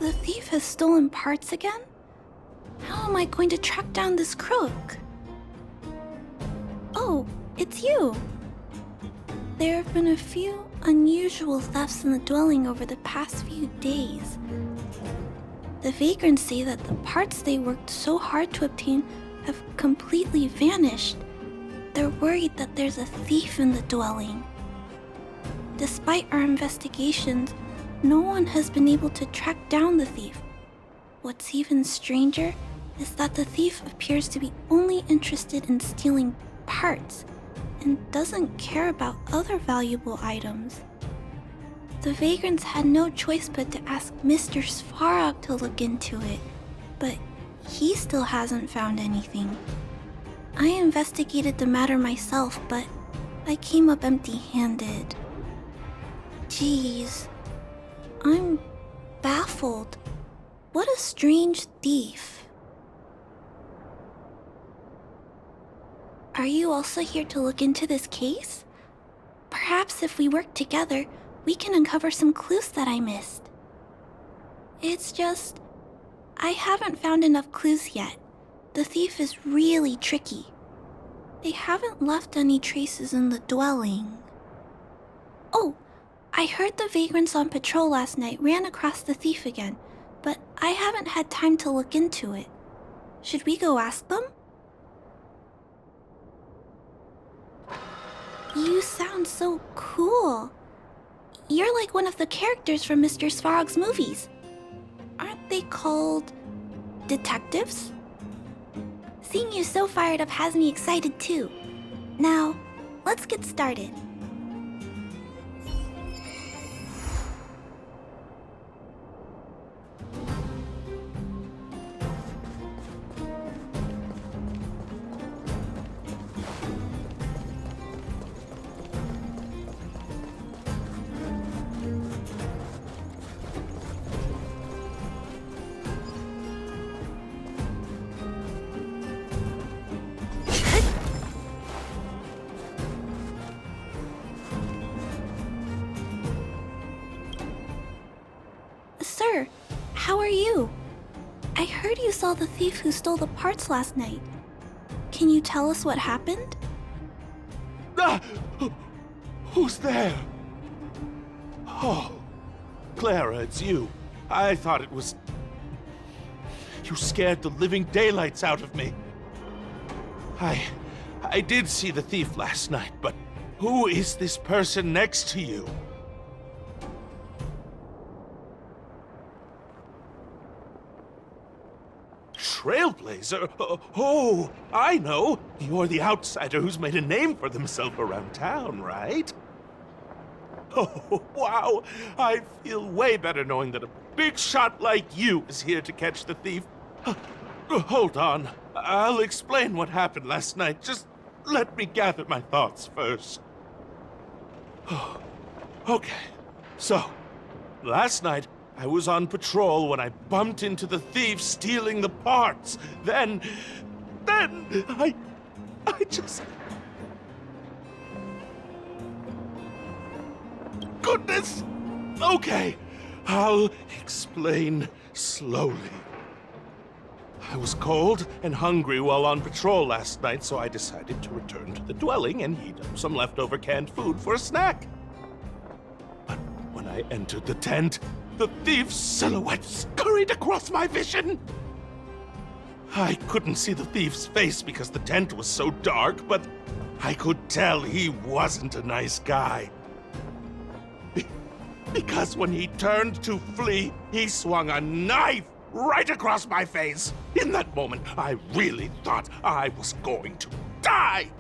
The thief has stolen parts again? How am I going to track down this crook? Oh, it's you! There have been a few unusual thefts in the dwelling over the past few days. The vagrants say that the parts they worked so hard to obtain have completely vanished. They're worried that there's a thief in the dwelling. Despite our investigations, no one has been able to track down the thief. What's even stranger is that the thief appears to be only interested in stealing parts and doesn't care about other valuable items. The vagrants had no choice but to ask Mr. StarWard to look into it, but he still hasn't found anything. I investigated the matter myself, but I came up empty-handed. Geez, I'm baffled. What a strange thief. Are you also here to look into this case? Perhaps if we work together, we can uncover some clues that I missed. It's just, I haven't found enough clues yet. The thief is really tricky. They haven't left any traces in the dwelling. Oh, I heard the vagrants on patrol last night ran across the thief again, but I haven't had time to look into it. Should we go ask them? You sound so cool. You're like one of the characters from Mr. StarWard's movies. Aren't they called detectives? Seeing you so fired up has me excited too. Now, let's get started. Sir, how are you? I heard you saw the thief who stole the parts last night. Can you tell us what happened? Ah! Who's there? Oh, Clara, it's you. I thought it was... You scared the living daylights out of me. I did see the thief last night, but who is this person next to you? Trailblazer? Oh, I know. You're the outsider who's made a name for themselves around town, right? Oh, wow. I feel way better knowing that a big shot like you is here to catch the thief. Hold on. I'll explain what happened last night. Just let me gather my thoughts first. Okay. So, last night, I was on patrol when I bumped into the thief stealing the parts. Then I just... Goodness! Okay, I'll explain slowly. I was cold and hungry while on patrol last night, so I decided to return to the dwelling and heat up some leftover canned food for a snack. But when I entered the tent, the thief's silhouette scurried across my vision. I couldn't see the thief's face because the tent was so dark, but I could tell he wasn't a nice guy. Because when he turned to flee, he swung a knife right across my face. In that moment, I really thought I was going to die.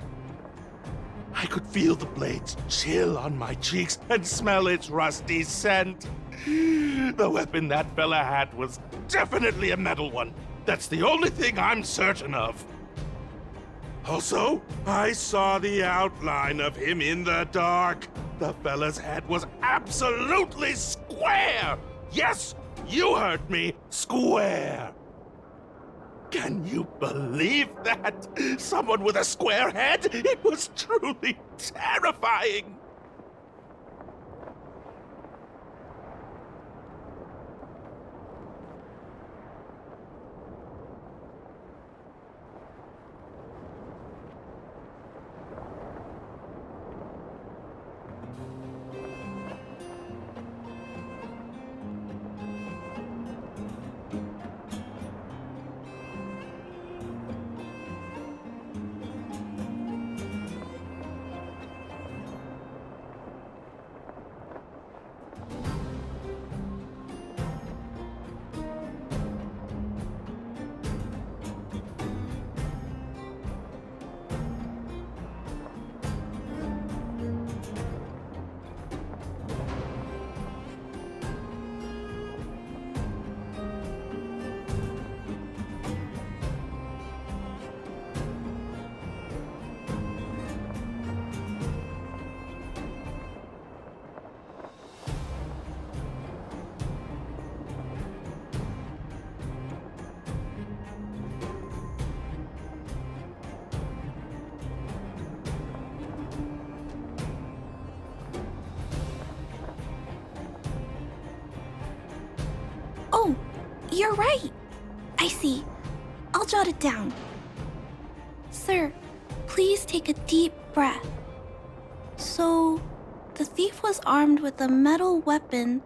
I could feel the blades chill on my cheeks and smell its rusty scent. The weapon that fella had was definitely a metal one. That's the only thing I'm certain of. Also, I saw the outline of him in the dark. The fella's head was absolutely square! Yes, you heard me, square! Can you believe that? Someone with a square head? It was truly terrifying! you're right. I see. I'll jot it down. Sir, please take a deep breath. So, the thief was armed with a metal weapon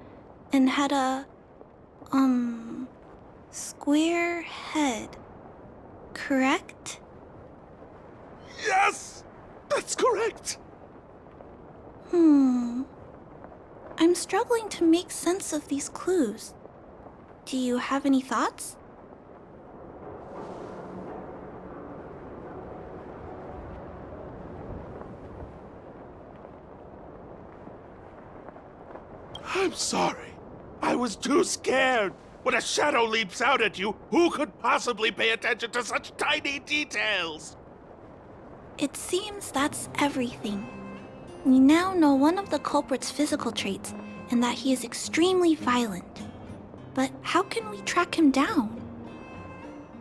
and had a, square head. Correct? Yes! That's correct! I'm struggling to make sense of these clues. Do you have any thoughts? I'm sorry. I was too scared. When a shadow leaps out at you, who could possibly pay attention to such tiny details? It seems that's everything. We now know one of the culprit's physical traits, and that he is extremely violent. But how can we track him down?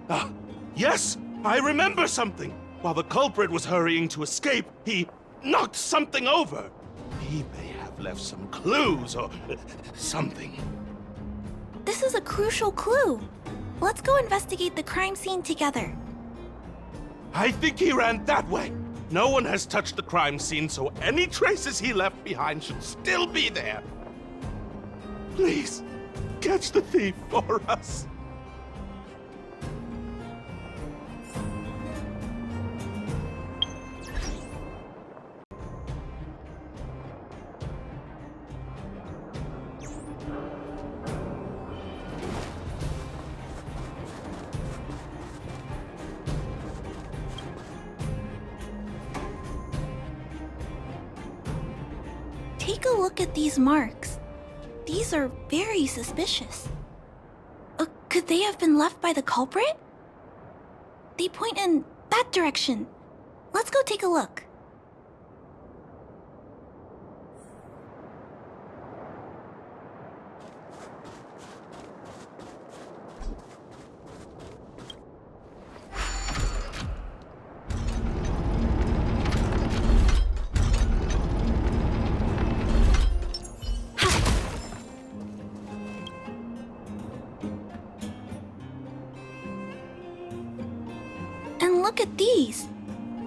Ah, yes! I remember something! While the culprit was hurrying to escape, he knocked something over. He may have left some clues or something. This is a crucial clue. Let's go investigate the crime scene together. I think he ran that way. No one has touched the crime scene, so any traces he left behind should still be there. Please, catch the thief for us. Take a look at these marks. These are very suspicious. Could they have been left by the culprit? They point in that direction. Let's go take a look. And look at these.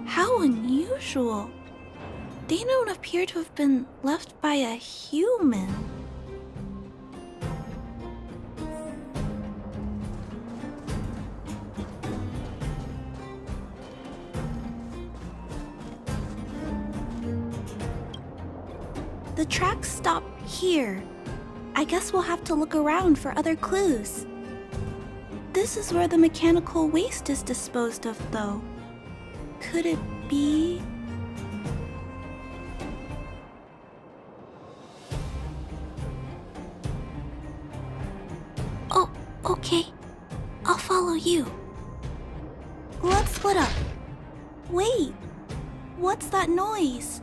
How unusual. They don't appear to have been left by a human. The tracks stop here. I guess we'll have to look around for other clues. This is where the mechanical waste is disposed of, though. Could it be... Oh, okay. I'll follow you. Let's split up. Wait, what's that noise?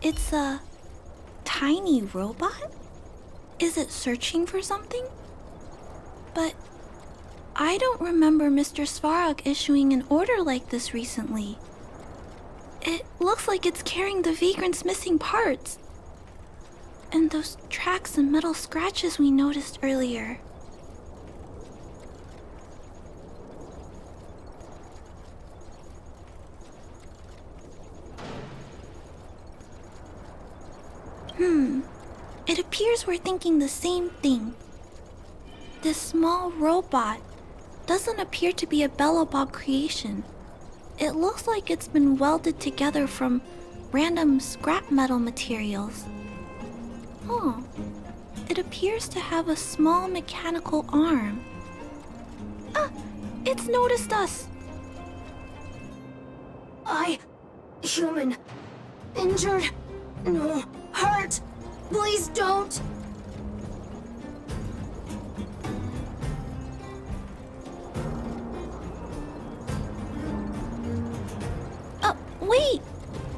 It's a tiny robot? Is it searching for something? But I don't remember Mr. Svarog issuing an order like this recently. It looks like it's carrying the vagrant's missing parts. And those tracks and metal scratches we noticed earlier. It appears we're thinking the same thing. This small robot doesn't appear to be a Belobog creation. It looks like it's been welded together from random scrap metal materials. Oh, it appears to have a small mechanical arm. Ah, it's noticed us. Human. Injured. No. Hurt. Please don't. Wait!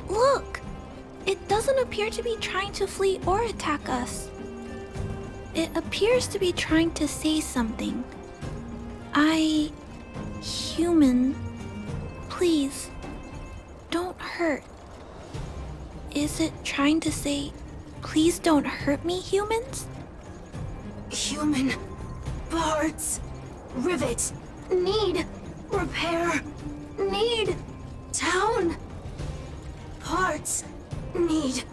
Look! It doesn't appear to be trying to flee or attack us. It appears to be trying to say something. Human, please, don't hurt. Is it trying to say, please don't hurt me, humans? Human parts. Rivet. Need. Repair. Need. Town. Parts. Need.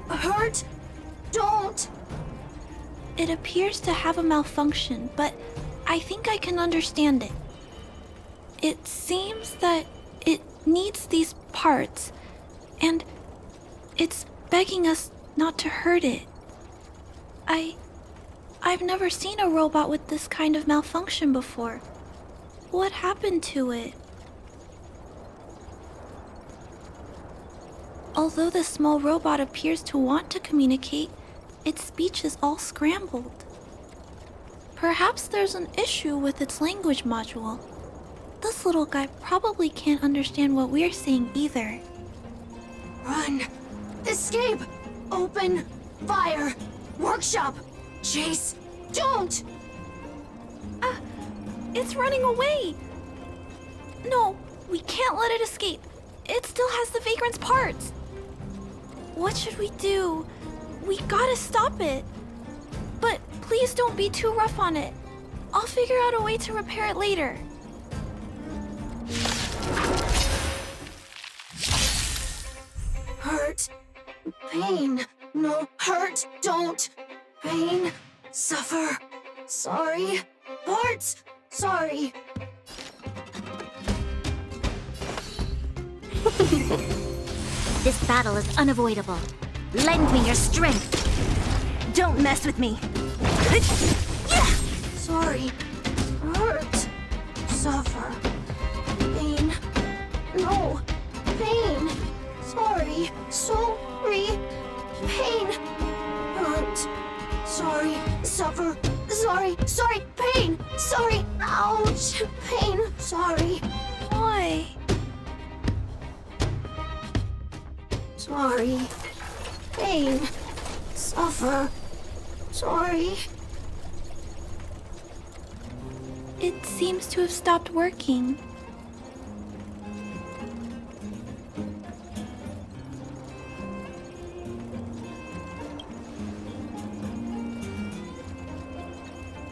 Hurt. Don't. It appears to have a malfunction, but I think I can understand it. It seems that it needs these parts, and it's begging us not to hurt it. I've never seen a robot with this kind of malfunction before. What happened to it? Although the small robot appears to want to communicate, its speech is all scrambled. Perhaps there's an issue with its language module. This little guy probably can't understand what we're saying either. Run. Escape. Open. Fire. Workshop. Chase. Don't. It's running away! No, we can't let it escape. It still has the Vagrant's parts. What should we do? We gotta stop it. But please don't be too rough on it. I'll figure out a way to repair it later. Hurt. Pain. No. Hurt. Don't. Pain. Suffer. Sorry. Parts. Sorry. This battle is unavoidable. Lend me your strength. Don't mess with me. Sorry. Hurt. Suffer. Pain. No. Pain. Sorry. Sorry. Pain. Hurt. Sorry. Suffer. Sorry. Sorry. Pain. Sorry. Ouch. Pain. Sorry. Why? Sorry. Pain. Suffer. Sorry. It seems to have stopped working.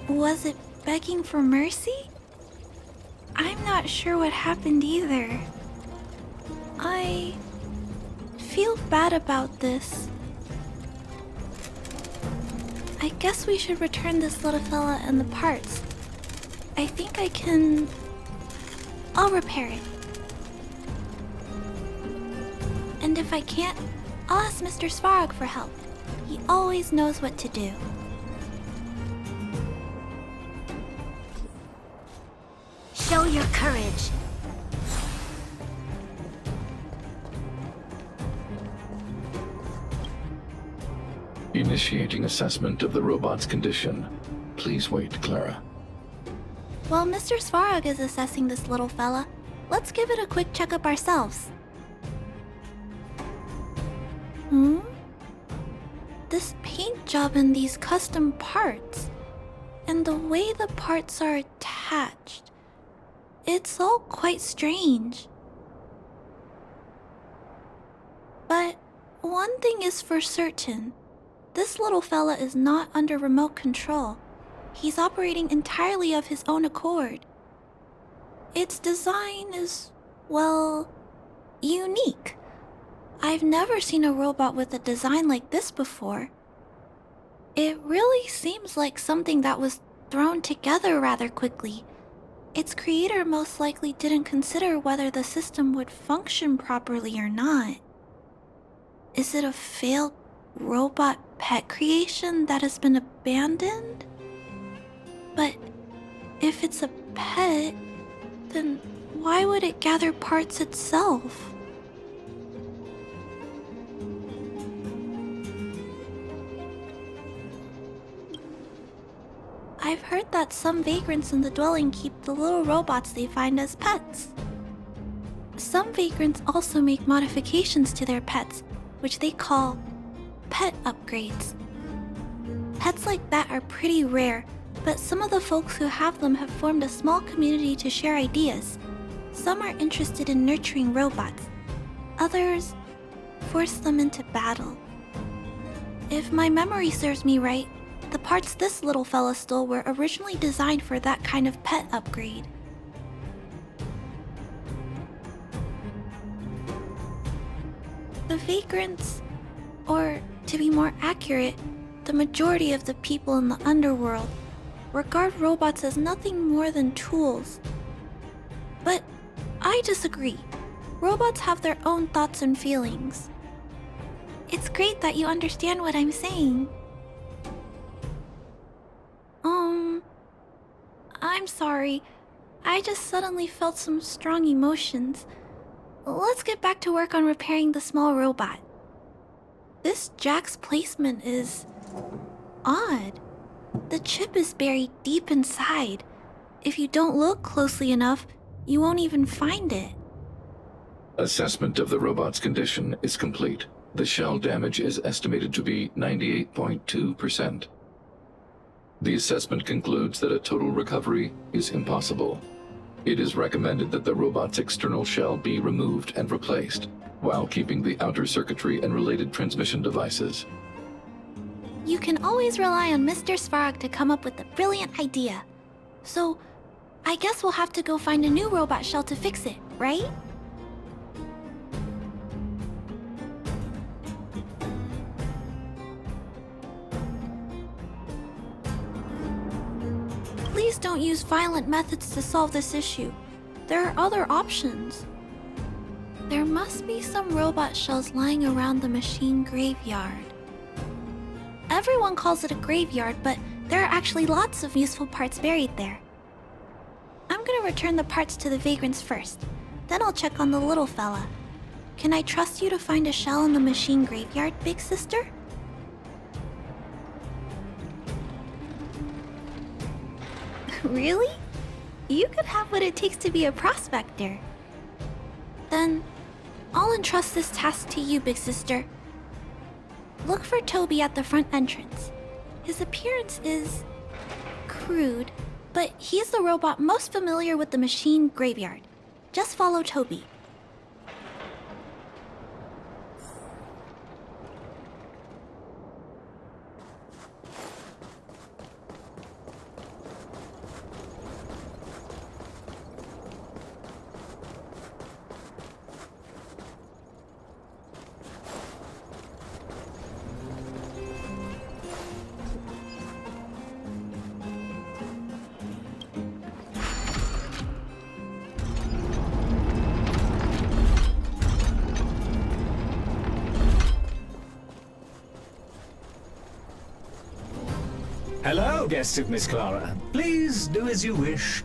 Was it begging for mercy? I'm not sure what happened either. I feel bad about this. I guess we should return this little fella and the parts. I think I can... I'll repair it. And if I can't, I'll ask Mr. Svarog for help. He always knows what to do. Show your courage. Initiating assessment of the robot's condition. Please wait, Clara. While Mr. Svarog is assessing this little fella, let's give it a quick checkup ourselves. This paint job and these custom parts, and the way the parts are attached, it's all quite strange. But one thing is for certain. This little fella is not under remote control. He's operating entirely of his own accord. Its design is, well, unique. I've never seen a robot with a design like this before. It really seems like something that was thrown together rather quickly. Its creator most likely didn't consider whether the system would function properly or not. Is it a failed robot pet creation that has been abandoned? But if it's a pet, then why would it gather parts itself? I've heard that some vagrants in the dwelling keep the little robots they find as pets. Some vagrants also make modifications to their pets, which they call pet upgrades. Pets like that are pretty rare, but some of the folks who have them have formed a small community to share ideas. Some are interested in nurturing robots. Others force them into battle. If my memory serves me right, the parts this little fella stole were originally designed for that kind of pet upgrade. The vagrants, or to be more accurate, the majority of the people in the underworld, regard robots as nothing more than tools. But I disagree. Robots have their own thoughts and feelings. It's great that you understand what I'm saying. I'm sorry. I just suddenly felt some strong emotions. Let's get back to work on repairing the small robot. This jack's placement is odd. The chip is buried deep inside. If you don't look closely enough, you won't even find it. Assessment of the robot's condition is complete. The shell damage is estimated to be 98.2%. The assessment concludes that a total recovery is impossible. It is recommended that the robot's external shell be removed and replaced, while keeping the outer circuitry and related transmission devices. You can always rely on Mr. Svarog to come up with a brilliant idea. So, I guess we'll have to go find a new robot shell to fix it, right? Please don't use violent methods to solve this issue. There are other options. There must be some robot shells lying around the machine graveyard. Everyone calls it a graveyard, but there are actually lots of useful parts buried there. I'm gonna return the parts to the vagrants first. Then I'll check on the little fella. Can I trust you to find a shell in the machine graveyard, big sister? Really? You could have what it takes to be a prospector. Then, I'll entrust this task to you, big sister. Look for Toby at the front entrance. His appearance is crude, but he's the robot most familiar with the machine graveyard. Just follow Toby. Hello, guests of Miss Clara. Please do as you wish.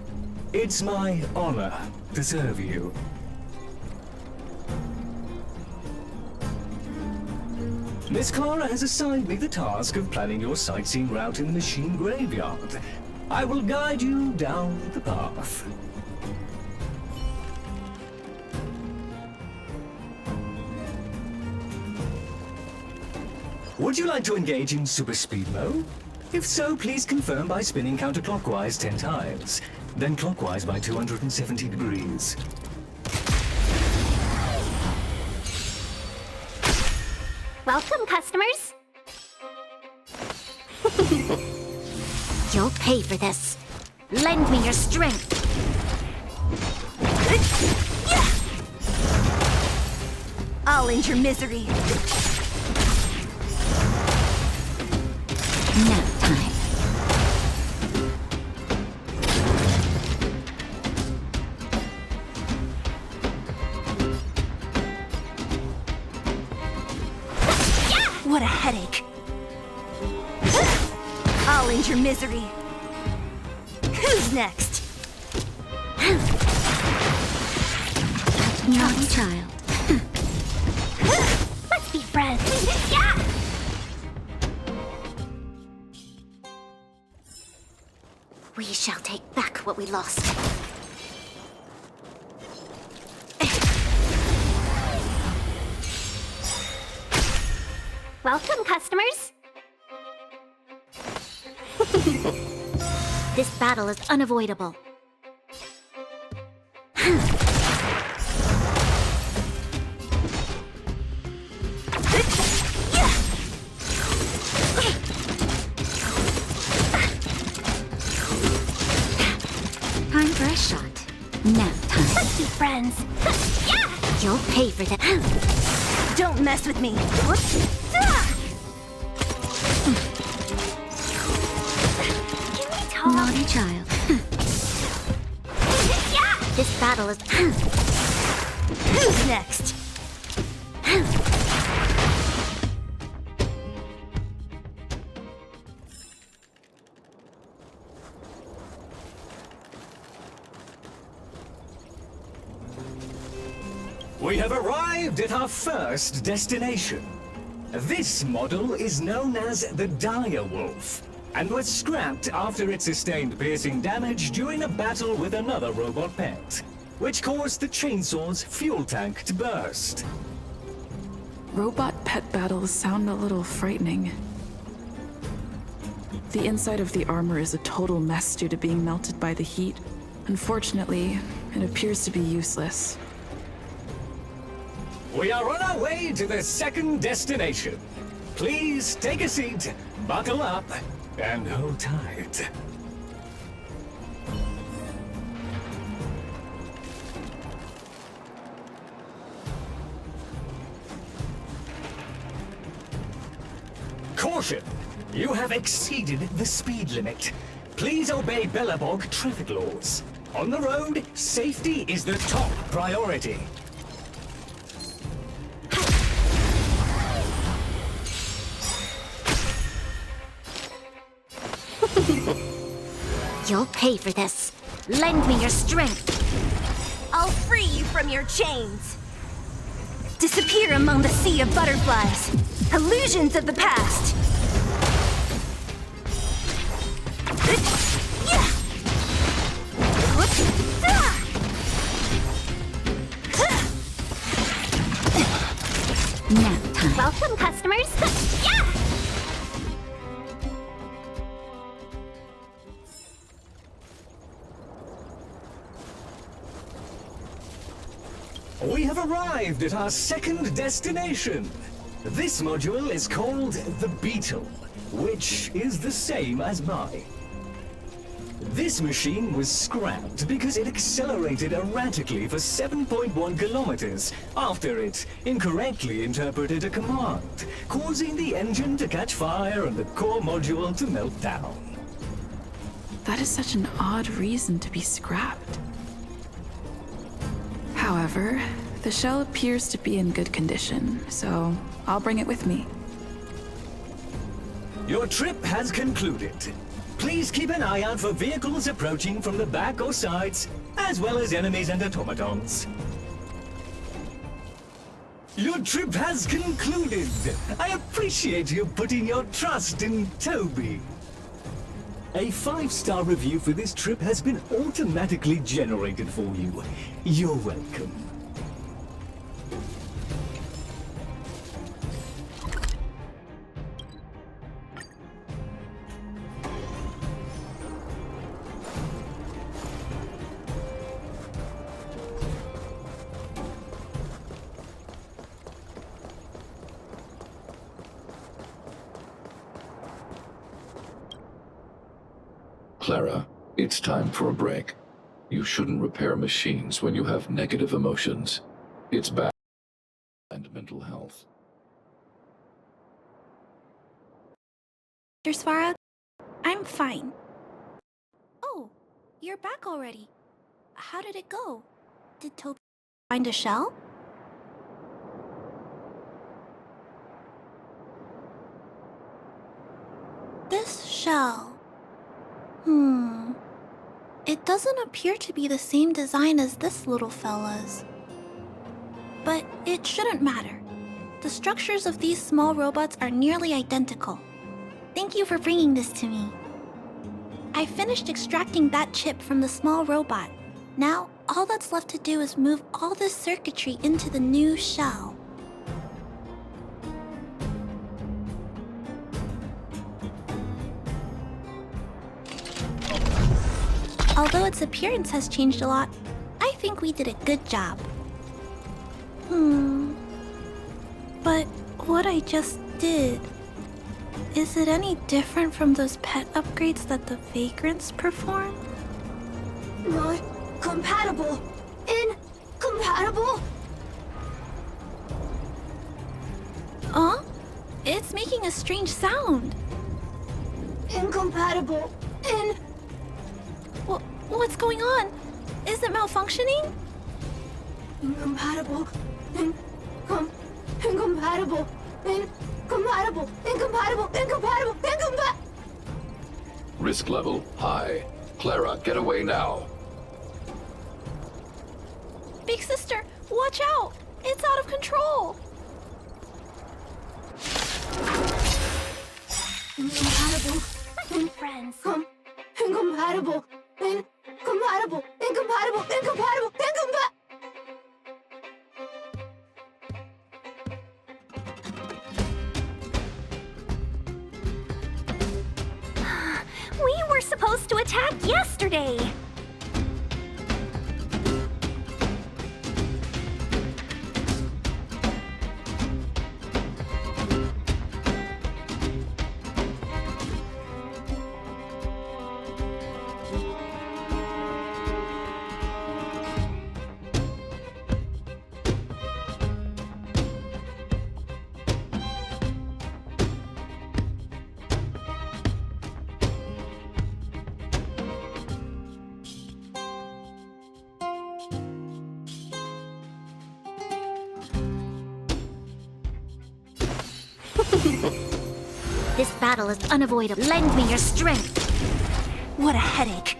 It's my honor to serve you. Miss Clara has assigned me the task of planning your sightseeing route in the machine graveyard. I will guide you down the path. Would you like to engage in super speed mode? If so, please confirm by spinning counterclockwise 10 times, then clockwise by 270 degrees. Welcome, customers. You'll pay for this. Lend me your strength. I'll end your misery. Nap time. What a headache. I'll end your misery. Who's next? Naughty child. Let's be friends. Yeah! We shall take back what we lost. Welcome, customers! This battle is unavoidable. Time for a shot. Now time. Let's be friends. You'll pay for that. Don't mess with me. Can we talk? Naughty child. This battle is... Who's next? We have arrived at our first destination. This model is known as the Dire Wolf, and was scrapped after it sustained piercing damage during a battle with another robot pet, which caused the chainsaw's fuel tank to burst. Robot pet battles sound a little frightening. The inside of the armor is a total mess due to being melted by the heat. Unfortunately, it appears to be useless. We are on our way to the second destination. Please take a seat, buckle up, and hold tight. Caution! You have exceeded the speed limit. Please obey Bellabog traffic laws. On the road, safety is the top priority. You'll pay for this. Lend me your strength. I'll free you from your chains. Disappear among the sea of butterflies. Illusions of the past. Now time. Welcome, customers. We have arrived at our second destination. This module is called the Beetle, which is the same as mine. This machine was scrapped because it accelerated erratically for 7.1 kilometers after it incorrectly interpreted a command, causing the engine to catch fire and the core module to melt down. That is such an odd reason to be scrapped. However, the shell appears to be in good condition, so I'll bring it with me. Your trip has concluded. Please keep an eye out for vehicles approaching from the back or sides, as well as enemies and automatons. Your trip has concluded. I appreciate you putting your trust in Toby. A 5-star review for this trip has been automatically generated for you. You're welcome. Clara, it's time for a break. You shouldn't repair machines when you have negative emotions. It's bad and mental health. Mr. StarWard, I'm fine. Oh, you're back already. How did it go? Did Toby find a shell? This shell... It doesn't appear to be the same design as this little fella's. But it shouldn't matter. The structures of these small robots are nearly identical. Thank you for bringing this to me. I finished extracting that chip from the small robot. Now, all that's left to do is move all this circuitry into the new shell. Although its appearance has changed a lot, I think we did a good job. But what I just did, is it any different from those pet upgrades that the vagrants perform? Not compatible. Incompatible? It's making a strange sound. Incompatible. What's going on? Is it malfunctioning? Incompatible. Incompatible. Risk level high. Clara, get away now. Big sister, watch out! It's out of control! Incompatible. Friends. Incompatible. Incompatible. We were supposed to attack yesterday! This battle is unavoidable. Lend me your strength. What a headache.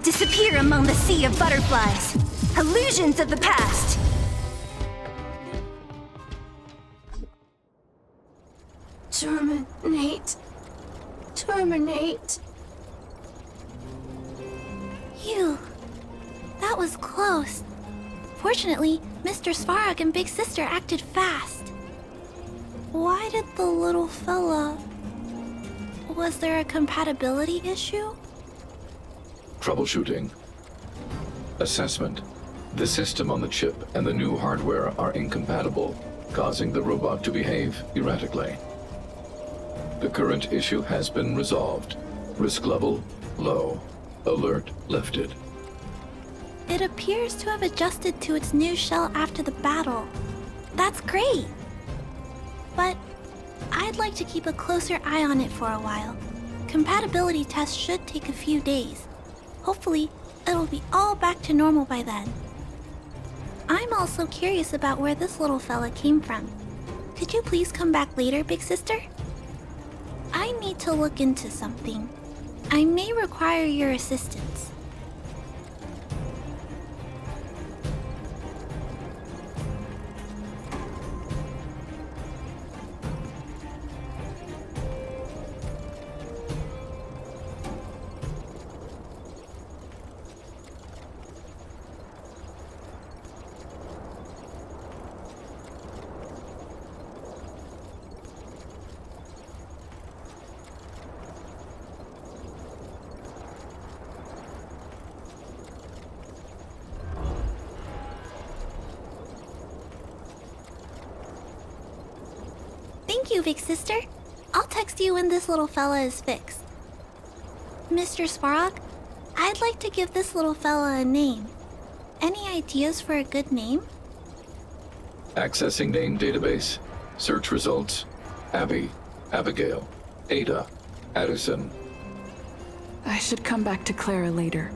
Disappear among the sea of butterflies. Illusions of the past. Terminate. Phew. That was close. Fortunately, Mr. Svarog and Big Sister acted fast. Why did the little fella... Was there a compatibility issue? Troubleshooting. Assessment. The system on the chip and the new hardware are incompatible, causing the robot to behave erratically. The current issue has been resolved. Risk level low. Alert lifted. It appears to have adjusted to its new shell after the battle. That's great! But I'd like to keep a closer eye on it for a while. Compatibility tests should take a few days. Hopefully, it'll be all back to normal by then. I'm also curious about where this little fella came from. Could you please come back later, Big Sister? I need to look into something. I may require your assistance. Thank you, Big Sister. I'll text you when this little fella is fixed. Mr. Svarog, I'd like to give this little fella a name. Any ideas for a good name? Accessing name database. Search results. Abby, Abigail, Ada, Addison. I should come back to Clara later.